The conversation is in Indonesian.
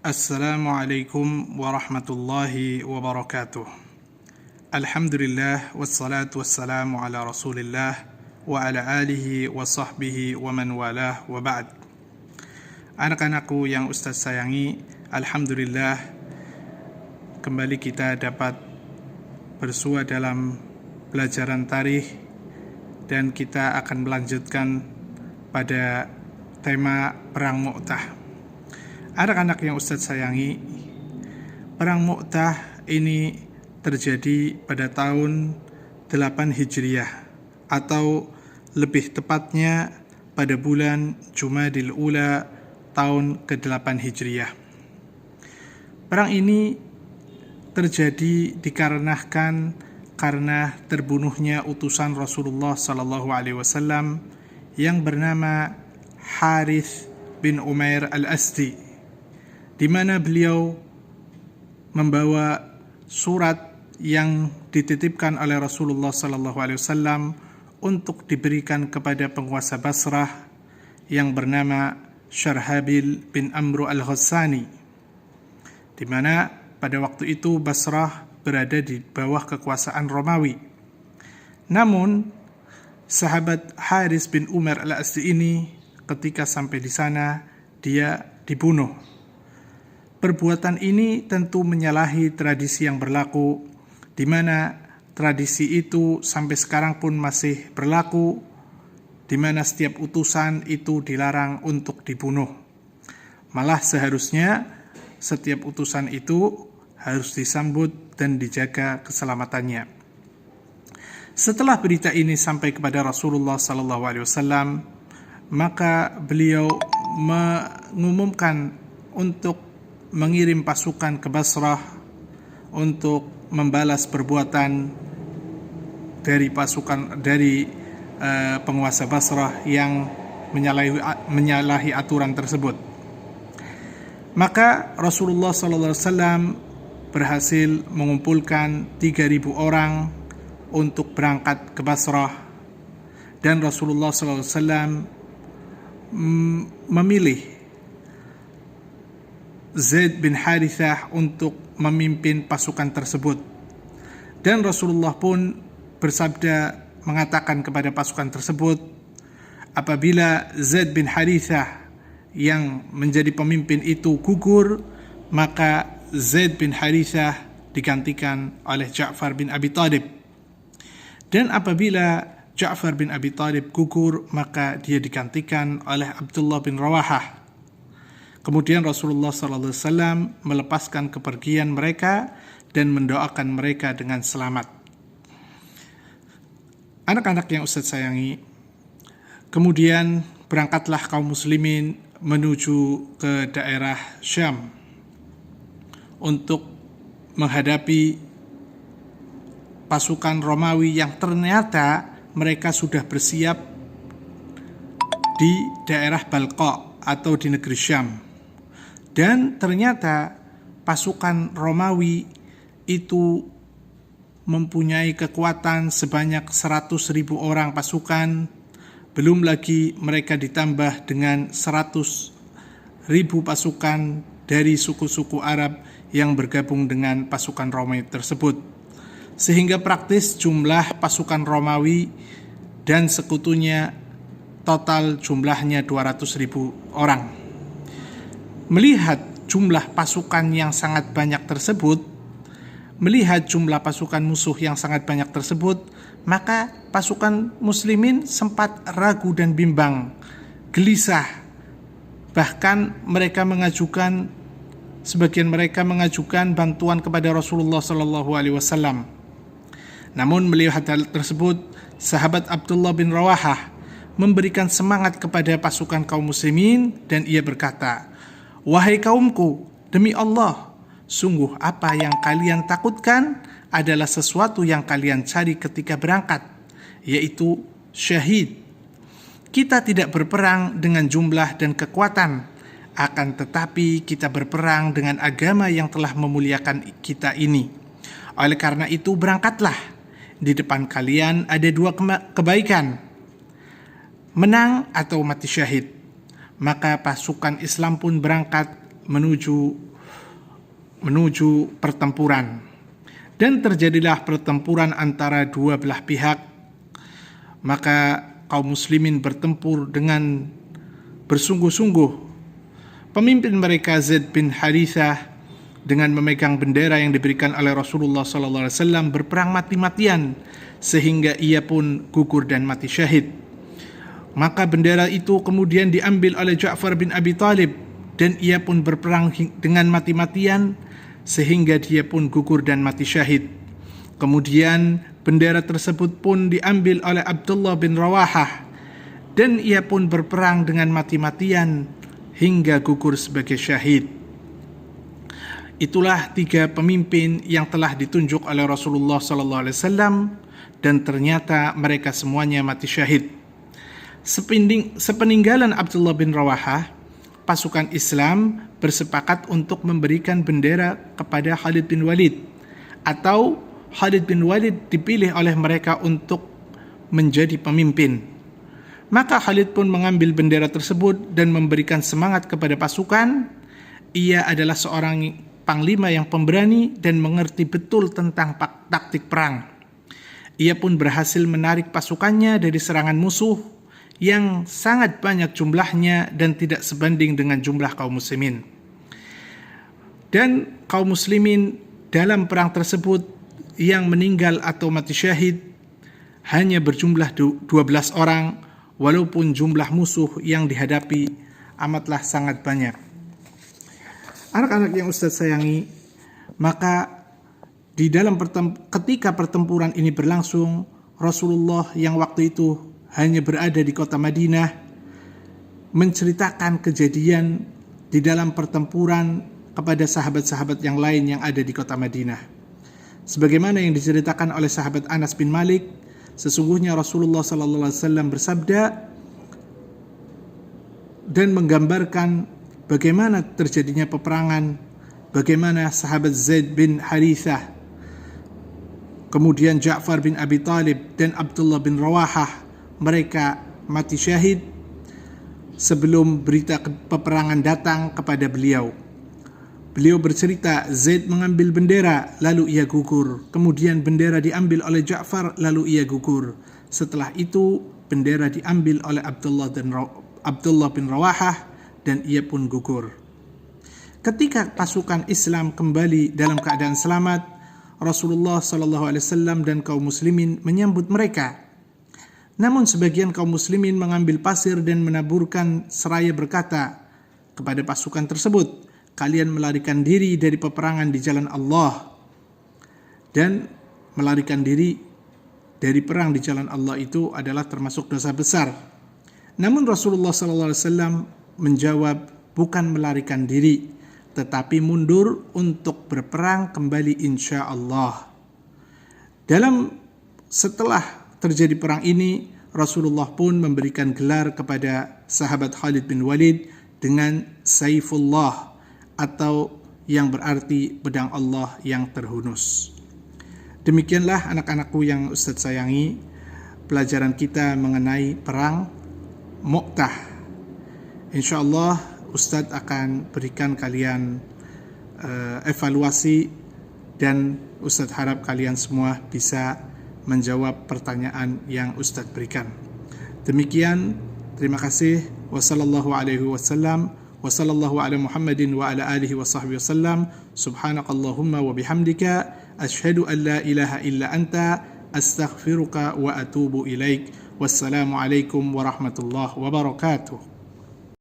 Assalamualaikum warahmatullahi wabarakatuh. Alhamdulillah wassalatu wassalamu ala Rasulillah wa ala alihi wa sahbihi wa man walah wa ba'd. Anak-anakku yang Ustaz sayangi, alhamdulillah kembali kita dapat bersua dalam pelajaran tarikh dan kita akan melanjutkan pada tema Perang Mu'tah. Anak-anak yang Ustaz sayangi, Perang Mu'tah ini terjadi pada tahun 8 Hijriah atau lebih tepatnya pada bulan Jumadil Ula tahun ke-8 Hijriah. Perang ini terjadi dikarenakan karena terbunuhnya utusan Rasulullah SAW yang bernama Harith bin Umair al-Asdi, di mana beliau membawa surat yang dititipkan oleh Rasulullah SAW untuk diberikan kepada penguasa Basrah yang bernama Syarhabil bin Amru al-Ghassani, di mana pada waktu itu Basrah berada di bawah kekuasaan Romawi. Namun sahabat Harith bin Umar al-Asdi ini ketika sampai di sana dia dibunuh. Perbuatan ini tentu menyalahi tradisi yang berlaku, di mana tradisi itu sampai sekarang pun masih berlaku, di mana setiap utusan itu dilarang untuk dibunuh. Malah seharusnya setiap utusan itu harus disambut dan dijaga keselamatannya. Setelah berita ini sampai kepada Rasulullah SAW, maka beliau mengumumkan untuk mengirim pasukan ke Basrah untuk membalas perbuatan dari penguasa Basrah yang menyalahi aturan tersebut. Maka Rasulullah SAW berhasil mengumpulkan 3.000 orang untuk berangkat ke Basrah, dan Rasulullah SAW memilih Zaid bin Harithah untuk memimpin pasukan tersebut. Dan Rasulullah pun bersabda mengatakan kepada pasukan tersebut, apabila Zaid bin Harithah yang menjadi pemimpin itu gugur, maka Zaid bin Harithah digantikan oleh Ja'far bin Abi Thalib. Dan apabila Ja'far bin Abi Thalib gugur, maka dia digantikan oleh Abdullah bin Rawahah. Kemudian Rasulullah SAW melepaskan kepergian mereka dan mendoakan mereka dengan selamat. Anak-anak yang Ustaz sayangi, kemudian berangkatlah kaum muslimin menuju ke daerah Syam untuk menghadapi pasukan Romawi yang ternyata mereka sudah bersiap di daerah Balqa atau di negeri Syam. Dan ternyata pasukan Romawi itu mempunyai kekuatan sebanyak 100.000 orang pasukan, belum lagi mereka ditambah dengan 100.000 pasukan dari suku-suku Arab yang bergabung dengan pasukan Romawi tersebut. Sehingga praktis jumlah pasukan Romawi dan sekutunya total jumlahnya 200.000 orang. Melihat jumlah pasukan yang sangat banyak tersebut, melihat jumlah pasukan musuh yang sangat banyak tersebut, maka pasukan muslimin sempat ragu dan bimbang, gelisah. Bahkan sebagian mereka mengajukan bantuan kepada Rasulullah SAW. Namun melihat hal tersebut, sahabat Abdullah bin Rawahah memberikan semangat kepada pasukan kaum muslimin dan ia berkata, "Wahai kaumku, demi Allah, sungguh apa yang kalian takutkan adalah sesuatu yang kalian cari ketika berangkat, yaitu syahid. Kita tidak berperang dengan jumlah dan kekuatan, akan tetapi kita berperang dengan agama yang telah memuliakan kita ini. Oleh karena itu berangkatlah, di depan kalian ada 2 kebaikan, menang atau mati syahid." Maka pasukan Islam pun berangkat menuju menuju pertempuran. Dan terjadilah pertempuran antara dua belah pihak. Maka kaum muslimin bertempur dengan bersungguh-sungguh. Pemimpin mereka Zaid bin Harithah dengan memegang bendera yang diberikan oleh Rasulullah SAW berperang mati-matian sehingga ia pun gugur dan mati syahid. Maka bendera itu kemudian diambil oleh Ja'far bin Abi Thalib dan ia pun berperang dengan mati-matian sehingga dia pun gugur dan mati syahid. Kemudian bendera tersebut pun diambil oleh Abdullah bin Rawahah dan ia pun berperang dengan mati-matian hingga gugur sebagai syahid. Itulah 3 pemimpin yang telah ditunjuk oleh Rasulullah SAW dan ternyata mereka semuanya mati syahid. Sepeninggalan Abdullah bin Rawahah, pasukan Islam bersepakat untuk memberikan bendera kepada Khalid bin Walid, atau Khalid bin Walid dipilih oleh mereka untuk menjadi pemimpin. Maka Khalid pun mengambil bendera tersebut dan memberikan semangat kepada pasukan. Ia adalah seorang panglima yang pemberani dan mengerti betul tentang taktik perang. Ia pun berhasil menarik pasukannya dari serangan musuh yang sangat banyak jumlahnya dan tidak sebanding dengan jumlah kaum muslimin. Dan kaum muslimin dalam perang tersebut yang meninggal atau mati syahid hanya berjumlah 12 orang, walaupun jumlah musuh yang dihadapi amatlah sangat banyak. Anak-anak yang Ustadz sayangi, maka di dalam ketika pertempuran ini berlangsung, Rasulullah yang waktu itu hanya berada di kota Madinah menceritakan kejadian di dalam pertempuran kepada sahabat-sahabat yang lain yang ada di kota Madinah. Sebagaimana yang diceritakan oleh sahabat Anas bin Malik, sesungguhnya Rasulullah SAW bersabda dan menggambarkan bagaimana terjadinya peperangan, bagaimana sahabat Zaid bin Harithah, kemudian Ja'far bin Abi Thalib dan Abdullah bin Rawahah, mereka mati syahid sebelum berita peperangan datang kepada beliau. Beliau bercerita, Zaid mengambil bendera lalu ia gugur. Kemudian bendera diambil oleh Ja'far lalu ia gugur. Setelah itu bendera diambil oleh Abdullah bin Rawahah dan ia pun gugur. Ketika pasukan Islam kembali dalam keadaan selamat, Rasulullah SAW dan kaum muslimin menyambut mereka. Namun sebagian kaum muslimin mengambil pasir dan menaburkan seraya berkata kepada pasukan tersebut, kalian melarikan diri dari peperangan di jalan Allah. Dan melarikan diri dari perang di jalan Allah itu adalah termasuk dosa besar. Namun Rasulullah SAW menjawab, bukan melarikan diri, tetapi mundur untuk berperang kembali insya Allah. Setelah terjadi perang ini, Rasulullah pun memberikan gelar kepada sahabat Khalid bin Walid dengan Saifullah, atau yang berarti pedang Allah yang terhunus. Demikianlah anak-anakku yang Ustadz sayangi, pelajaran kita mengenai perang Mu'tah. InsyaAllah Ustadz akan berikan kalian evaluasi dan Ustadz harap kalian semua bisa menjawab pertanyaan yang Ustadz berikan. Demikian, terima kasih. Wassallallahu alaihi wasallam. Wassallallahu ala Muhammadin wa ala alihi wa sahbihi wasallam. Subhanakallahumma wa bihamdika. Ashhadu an la ilaha illa anta. Astaghfiruka wa atubu ilaik. Wassalamu alaikum warahmatullahi wabarakatuh.